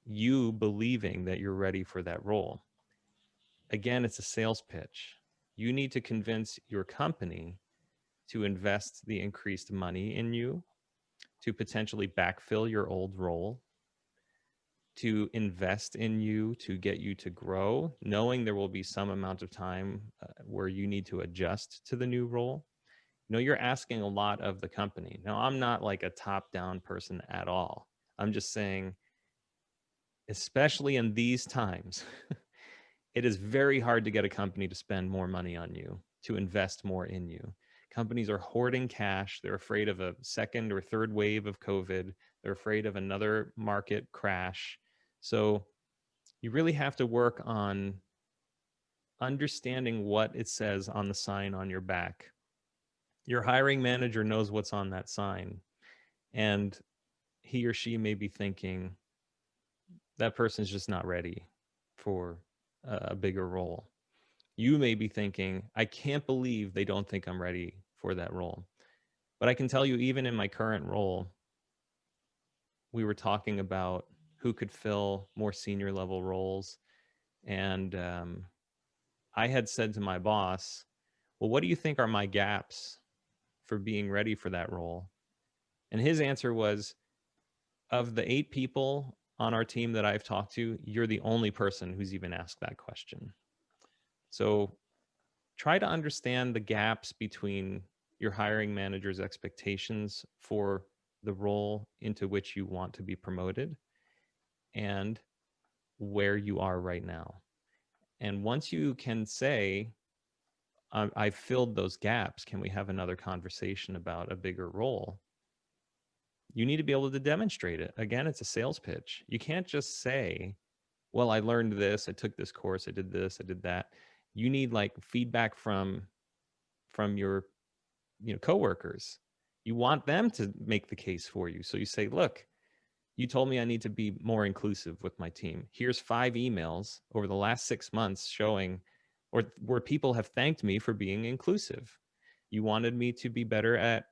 you believing that you're ready for that role. Again, it's a sales pitch. You need to convince your company to invest the increased money in you, to potentially backfill your old role, to invest in you, to get you to grow, knowing there will be some amount of time where you need to adjust to the new role. You're asking a lot of the company. Now, I'm not like a top-down person at all. I'm just saying, especially in these times, it is very hard to get a company to spend more money on you, to invest more in you. Companies are hoarding cash. They're afraid of a second or third wave of COVID. They're afraid of another market crash. So you really have to work on understanding what it says on the sign on your back. Your hiring manager knows what's on that sign, and he or she may be thinking, that person's just not ready for a bigger role. You may be thinking, I can't believe they don't think I'm ready for that role. But I can tell you, even in my current role, we were talking about who could fill more senior level roles. And I had said to my boss, well, what do you think are my gaps for being ready for that role? And his answer was, of the 8 people on our team that I've talked to, you're the only person who's even asked that question. So try to understand the gaps between your hiring manager's expectations for the role into which you want to be promoted and where you are right now. And once you can say, I've filled those gaps, can we have another conversation about a bigger role? You need to be able to demonstrate it. Again, it's a sales pitch. You can't just say, well, I learned this, I took this course, I did this, I did that. You need like feedback from your coworkers. You want them to make the case for you. So you say, look, you told me I need to be more inclusive with my team. Here's 5 emails over the last 6 months showing, or where people have thanked me for being inclusive. You wanted me to be better at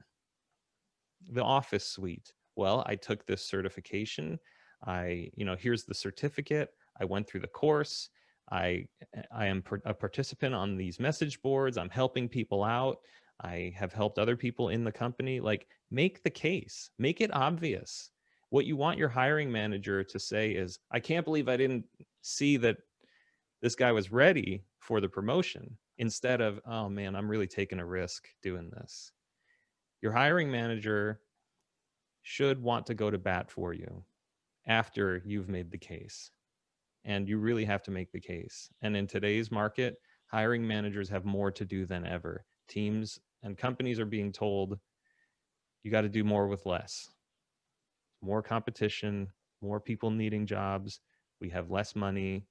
the office suite. Well, I took this certification. Here's the certificate. I went through the course. I am a participant on these message boards. I'm helping people out. I have helped other people in the company. Like, make the case, make it obvious. What you want your hiring manager to say is, I can't believe I didn't see that this guy was ready for the promotion, instead of, oh man, I'm really taking a risk doing this. Your hiring manager should want to go to bat for you after you've made the case. And you really have to make the case. And in today's market, hiring managers have more to do than ever. Teams and companies are being told, you got to do more with less. More competition, more people needing jobs. We have less money.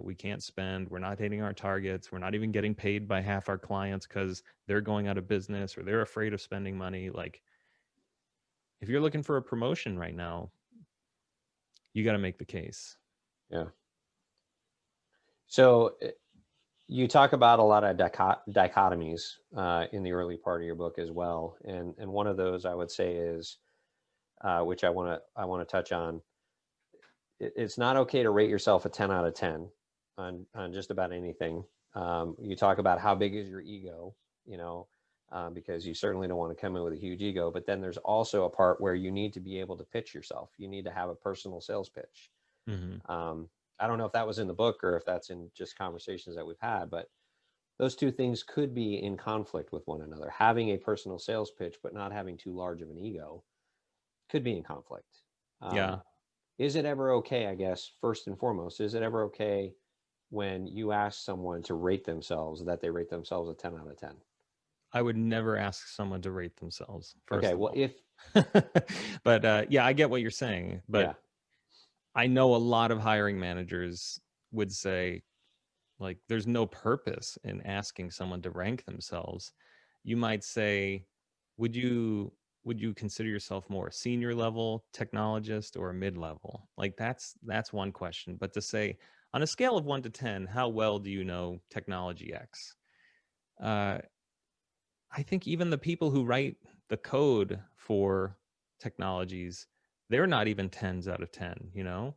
We can't spend. We're not hitting our targets. We're not even getting paid by half our clients because they're going out of business or they're afraid of spending money. Like, if you're looking for a promotion right now, you got to make the case. Yeah. So you talk about a lot of dichotomies in the early part of your book as well, and one of those I would say is, which I want to touch on. It's not okay to rate yourself a 10 out of 10 on just about anything. You talk about how big is your ego, because you certainly don't want to come in with a huge ego. But then there's also a part where you need to be able to pitch yourself. You need to have a personal sales pitch. Mm-hmm. I don't know if that was in the book or if that's in just conversations that we've had, but those two things could be in conflict with one another. Having a personal sales pitch, but not having too large of an ego, could be in conflict. Yeah. Is it ever okay, I guess, first and foremost, is it ever okay when you ask someone to rate themselves, that they rate themselves a 10 out of 10? I would never ask someone to rate themselves. Okay, well, if but yeah, I get what you're saying. But yeah. I know a lot of hiring managers would say, like, there's no purpose in asking someone to rank themselves. You might say, would you consider yourself more a senior level technologist or a mid-level? Like, that's one question. But to say, on a scale of 1 to 10, how well do you know technology X? I think even the people who write the code for technologies, they're not even 10s out of 10, you know?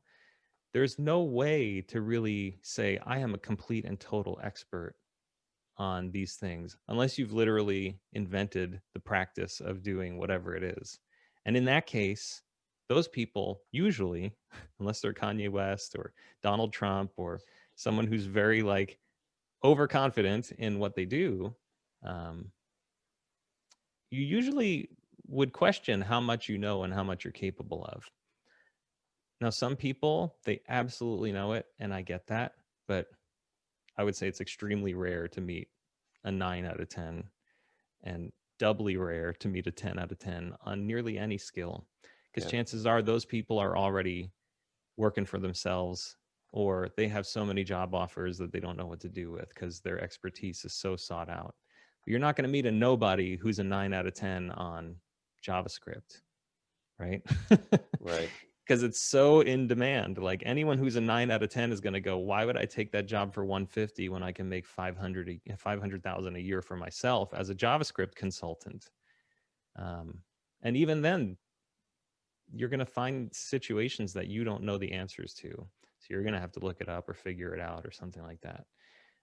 There's no way to really say, I am a complete and total expert on these things, unless you've literally invented the practice of doing whatever it is. And in that case, those people usually, unless they're Kanye West or Donald Trump or someone who's very like overconfident in what they do, um, you usually would question how much you know and how much you're capable of. Now, some people, they absolutely know it, and I get that, but I would say it's extremely rare to meet a 9 out of 10, and doubly rare to meet a 10 out of 10 on nearly any skill, because Yeah. chances are those people are already working for themselves, or they have so many job offers that they don't know what to do with because their expertise is so sought out. But you're not going to meet a nobody who's a 9 out of 10 on JavaScript, right? Right. Because it's so in demand. Like anyone who's a 9 out of 10 is going to go, why would I take that job for 150 when I can make 500,000 a year for myself as a JavaScript consultant? And even then, you're going to find situations that you don't know the answers to. So you're going to have to look it up or figure it out or something like that.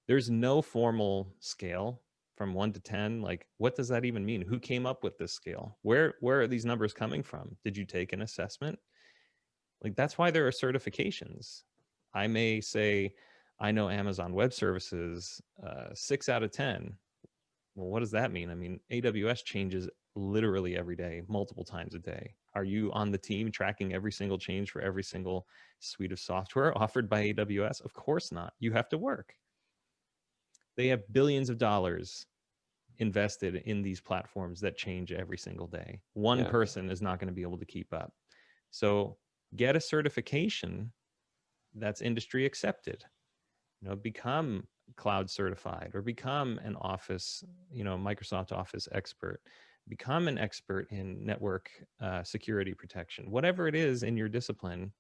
There's no formal scale from 1 to 10. Like, what does that even mean? Who came up with this scale? Where are these numbers coming from? Did you take an assessment? Like, that's why there are certifications. I may say, I know Amazon Web Services 6 out of 10. Well, what does that mean? I mean, AWS changes literally every day, multiple times a day. Are you on the team tracking every single change for every single suite of software offered by AWS? Of course not. You have to work. They have billions of dollars invested in these platforms that change every single day. One Yeah. person is not going to be able to keep up. So get a certification that's industry accepted. You know, become cloud certified or become an Office, you know, Microsoft Office expert. Become an expert in network security protection. Whatever it is in your discipline,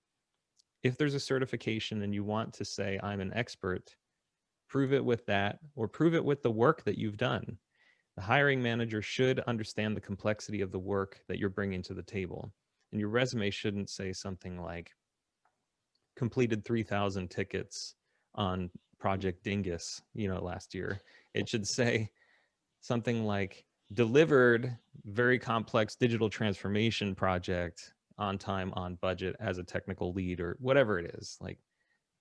if there's a certification and you want to say, I'm an expert, prove it with that or prove it with the work that you've done. The hiring manager should understand the complexity of the work that you're bringing to the table. And your resume shouldn't say something like, completed 3,000 tickets on Project Dingus, you know, last year. It should say something like, delivered very complex digital transformation project on time, on budget as a technical lead, or whatever it is. Like,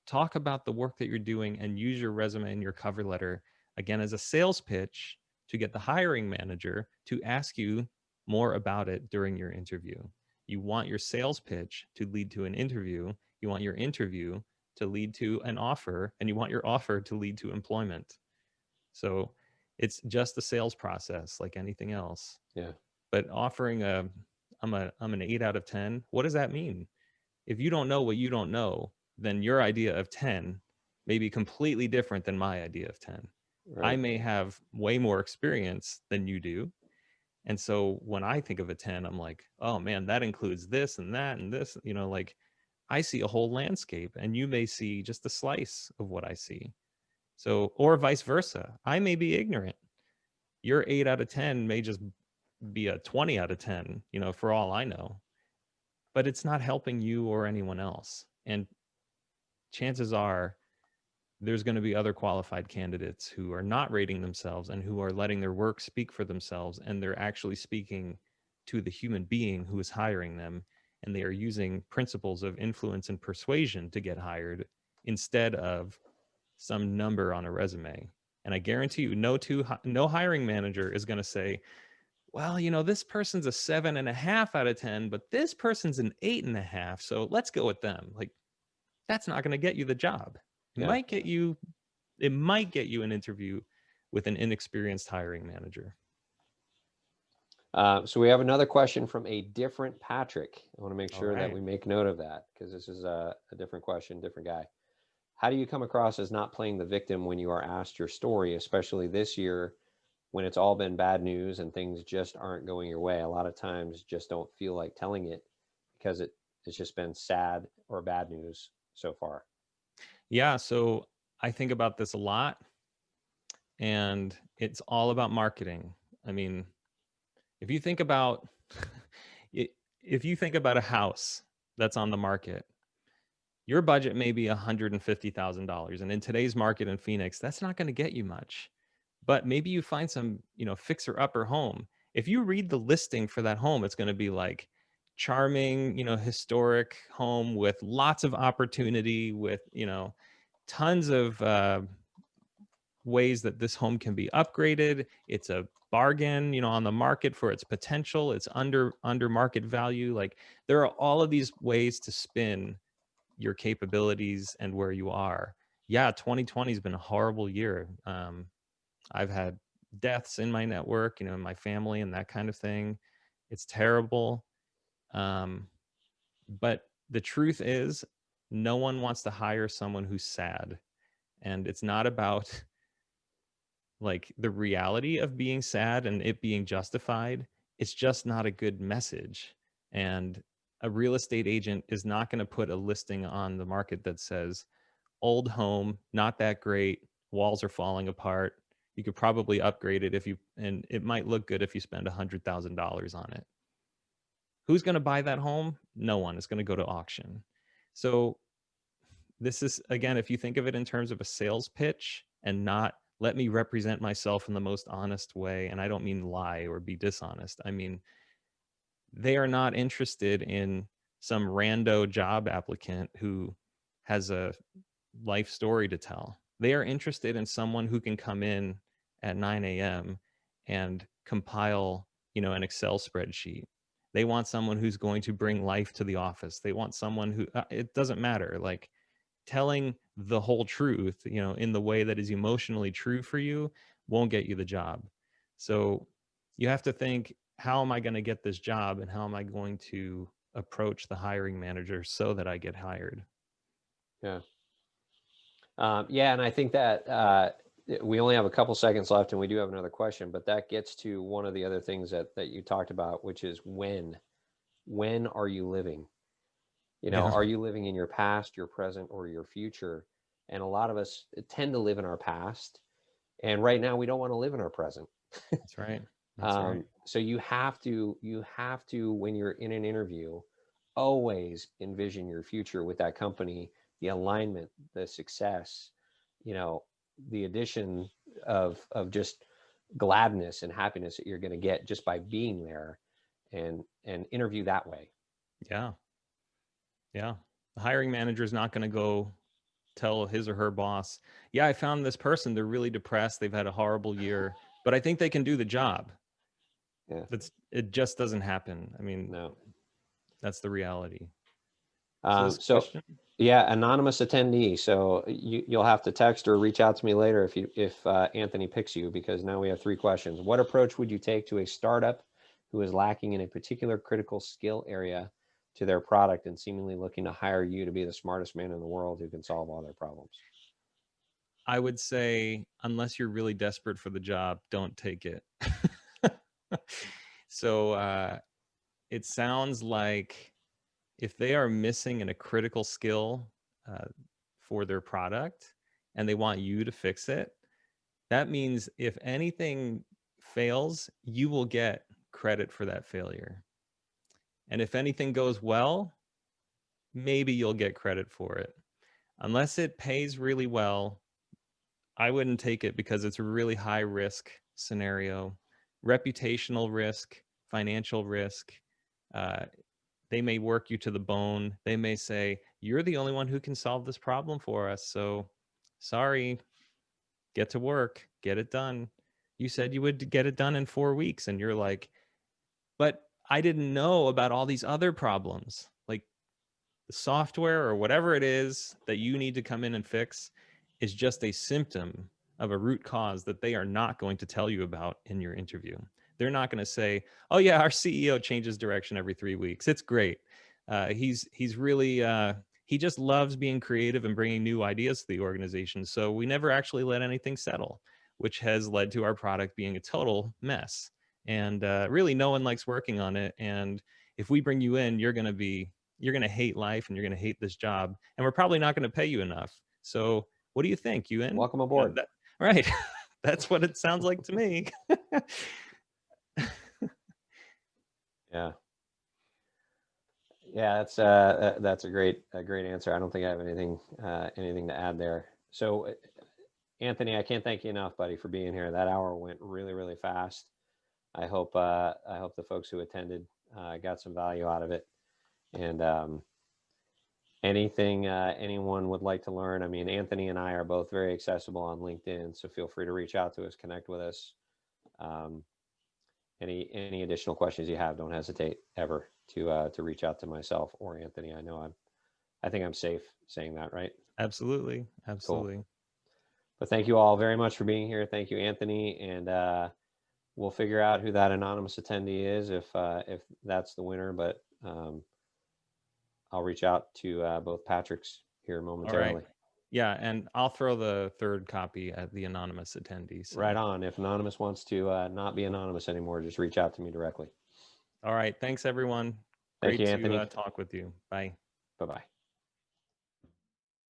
talk about the work that you're doing and use your resume and your cover letter again as a sales pitch to get the hiring manager to ask you more about it during your interview. You want your sales pitch to lead to an interview. You want your interview to lead to an offer, and you want your offer to lead to employment. So it's just a sales process like anything else. Yeah. But offering I'm an 8 out of 10, what does that mean? If you don't know what you don't know, then your idea of 10 may be completely different than my idea of 10. I Right. may have way more experience than you do. And so when I think of a 10, I'm like, oh man, that includes this and that and this, you know, like I see a whole landscape and you may see just a slice of what I see. So, or vice versa. I may be ignorant. Your 8 out of 10 may just be a 20 out of 10, you know, for all I know, but it's not helping you or anyone else. And chances are there's going to be other qualified candidates who are not rating themselves and who are letting their work speak for themselves, and they're actually speaking to the human being who is hiring them, and they are using principles of influence and persuasion to get hired instead of some number on a resume. And I guarantee you, no hiring manager is going to say, well, you know, this person's a 7.5 out of 10, but this person's an 8.5, so let's go with them. Like, that's not going to get you the job. It Yeah. might get you an interview with an inexperienced hiring manager. So we have another question from a different Patrick. I want to make All sure that right. we make note of that because this is a different question, different guy. How do you come across as not playing the victim when you are asked your story, especially this year when it's all been bad news and things just aren't going your way? A lot of times just don't feel like telling it because it's just been sad or bad news so far. Yeah, so I think about this a lot, and it's all about marketing. I mean, if you think about if you think about a house that's on the market, your budget may be $150,000, and in today's market in Phoenix, that's not going to get you much. But maybe you find some, fixer upper home. If you read the listing for that home, it's going to be like charming, historic home with lots of opportunity, with, tons of ways that this home can be upgraded. It's a bargain, on the market for its potential. It's under market value. Like, there are all of these ways to spin your capabilities and where you are. Yeah, 2020 has been a horrible year. I've had deaths in my network, in my family and that kind of thing. It's terrible. But the truth is, no one wants to hire someone who's sad. And it's not about like the reality of being sad and it being justified. It's just not a good message. And a real estate agent is not going to put a listing on the market that says, old home, not that great, walls are falling apart. You could probably upgrade it and it might look good if you spend $100,000 on it. Who's going to buy that home? No one. It's going to go to auction. So this is, again, if you think of it in terms of a sales pitch and not let me represent myself in the most honest way, and I don't mean lie or be dishonest. I mean, they are not interested in some rando job applicant who has a life story to tell. They are interested in someone who can come in at 9 a.m. and compile, an Excel spreadsheet. They want someone who's going to bring life to the office. They want someone who, it doesn't matter, like telling the whole truth, in the way that is emotionally true for you won't get you the job. So you have to think, how am I going to get this job and how am I going to approach the hiring manager so that I get hired? Yeah. Yeah, and I think that we only have a couple seconds left, and we do have another question, but that gets to one of the other things that you talked about, which is when are you living? Are you living in your past, your present, or your future? And a lot of us tend to live in our past, and right now we don't want to live in our present. That's right. That's right. So you have to, when you're in an interview, always envision your future with that company, the alignment, the success, the addition of just gladness and happiness that you're going to get just by being there, and interview that way. Yeah. Yeah. The hiring manager is not going to go tell his or her boss, yeah, I found this person. They're really depressed. They've had a horrible year, but I think they can do the job. Yeah. It just doesn't happen. I mean, No. That's the reality. So yeah, anonymous attendee. So you'll have to text or reach out to me later if Anthony picks you, because now we have 3 questions. What approach would you take to a startup who is lacking in a particular critical skill area to their product and seemingly looking to hire you to be the smartest man in the world who can solve all their problems? I would say, unless you're really desperate for the job, don't take it. So it sounds like if they are missing in a critical skill for their product and they want you to fix it, that means if anything fails, you will get credit for that failure. And if anything goes well, maybe you'll get credit for it. Unless it pays really well, I wouldn't take it, because it's a really high risk scenario, reputational risk, financial risk. They may work you to the bone. They may say, you're the only one who can solve this problem for us. So sorry, get to work, get it done. You said you would get it done in 4 weeks. And you're like, but I didn't know about all these other problems. Like, the software or whatever it is that you need to come in and fix is just a symptom of a root cause that they are not going to tell you about in your interview. They're not going to say, oh yeah, our CEO changes direction every 3 weeks. It's great. He's really, he just loves being creative and bringing new ideas to the organization. So we never actually let anything settle, which has led to our product being a total mess. And really no one likes working on it. And if we bring you in, you're going to hate life and you're going to hate this job. And we're probably not going to pay you enough. So what do you think? You in? Welcome aboard. Right. That's what it sounds like to me. Yeah. Yeah, that's a great answer. I don't think I have anything to add there. So, Anthony, I can't thank you enough, buddy, for being here. That hour went really, really fast. I hope the folks who attended got some value out of it. And anything anyone would like to learn, I mean, Anthony and I are both very accessible on LinkedIn, so feel free to reach out to us, connect with us. Any additional questions you have, don't hesitate ever to reach out to myself or Anthony. I think I'm safe saying that, right? Absolutely. Cool. But thank you all very much for being here. Thank you, Anthony, and we'll figure out who that anonymous attendee is if that's the winner. But I'll reach out to both Patricks here momentarily. All right. Yeah, and I'll throw the third copy at the anonymous attendees. So. Right on. If anonymous wants to not be anonymous anymore, just reach out to me directly. All right. Thanks, everyone. Thank you, Anthony. Great to talk with you. Bye. Bye-bye.